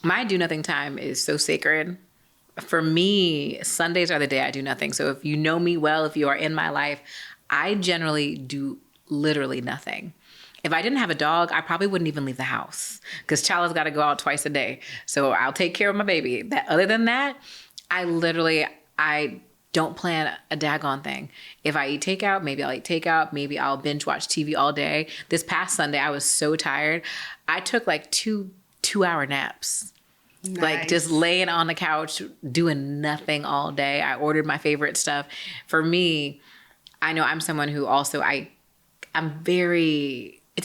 My do nothing time is so sacred. For me, Sundays are the day I do nothing. So if you know me well, if you are in my life, I generally do literally nothing. If I didn't have a dog, I probably wouldn't even leave the house because Chala's got to go out twice a day. So I'll take care of my baby. Other than that, I don't plan a daggone thing. If I eat takeout, maybe I'll eat takeout. Maybe I'll binge watch TV all day. This past Sunday, I was so tired. I took like two-hour naps. Like just Nice. laying on the couch, doing nothing all day. I ordered my favorite stuff. For me, I know I'm someone who also, it's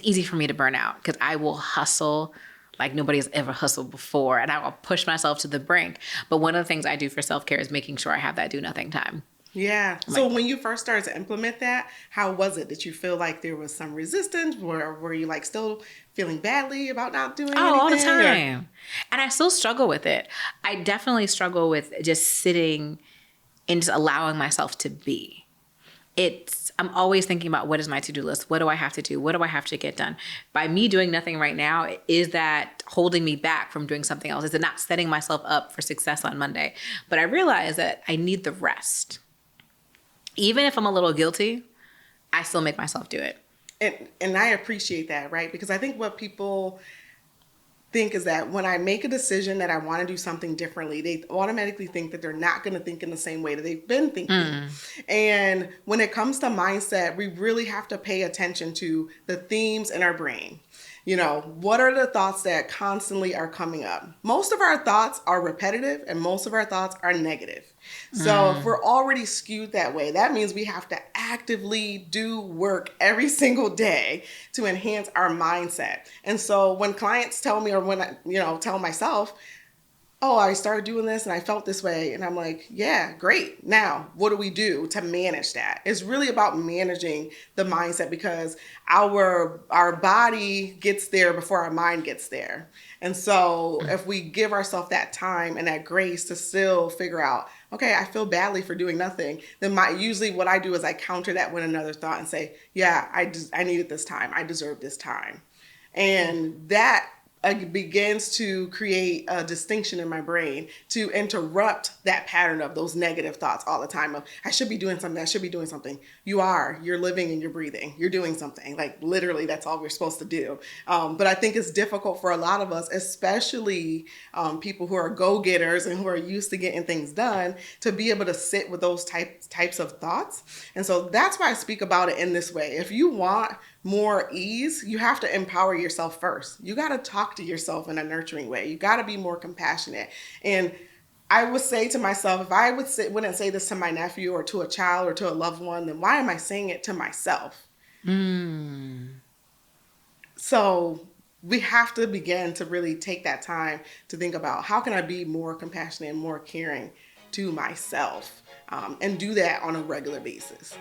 easy for me to burn out because I will hustle like nobody has ever hustled before, and I will push myself to the brink. But one of the things I do for self-care is making sure I have that do nothing time. Yeah. So Like, when you first started to implement that, how was it? Did you feel like there was some resistance? Were you like still feeling badly about not doing oh, all the anything? Or time. And I still struggle with it. I definitely struggle with just sitting and just allowing myself to be. I'm always thinking about what is my to-do list? What do I have to do? What do I have to get done? By me doing nothing right now, is that holding me back from doing something else? Is it not setting myself up for success on Monday? But I realize that I need the rest. Even if I'm a little guilty, I still make myself do it. and I appreciate that, right? Because I think what people think is that when I make a decision that I want to do something differently, they automatically think that they're not going to think in the same way that they've been thinking. And when it comes to mindset, we really have to pay attention to the themes in our brain. You know, what are the thoughts that constantly are coming up? Most of our thoughts are repetitive and most of our thoughts are negative. So if we're already skewed that way, that means we have to actively do work every single day to enhance our mindset. And so when clients tell me, or when I, tell myself, oh, I started doing this and I felt this way. And I'm like, yeah, great. Now, what do we do to manage that? It's really about managing the mindset because our body gets there before our mind gets there. And so if we give ourselves that time and that grace to still figure out, okay, I feel badly for doing nothing, then usually what I do is I counter that with another thought and say, yeah, I needed this time. I deserve this time. And that begins to create a distinction in my brain to interrupt that pattern of those negative thoughts all the time of I should be doing something, I should be doing something. You're living and you're breathing, you're doing something. Like literally that's all we're supposed to do. But I think it's difficult for a lot of us, especially people who are go-getters and who are used to getting things done, to be able to sit with those types of thoughts. And so that's why I speak about it in this way. If you want more ease, you have to empower yourself first. You got to talk to yourself in a nurturing way. You got to be more compassionate. And I would say to myself, if I wouldn't say this to my nephew or to a child or to a loved one, then why am I saying it to myself? So we have to begin to really take that time to think about how can I be more compassionate and more caring to myself, and do that on a regular basis.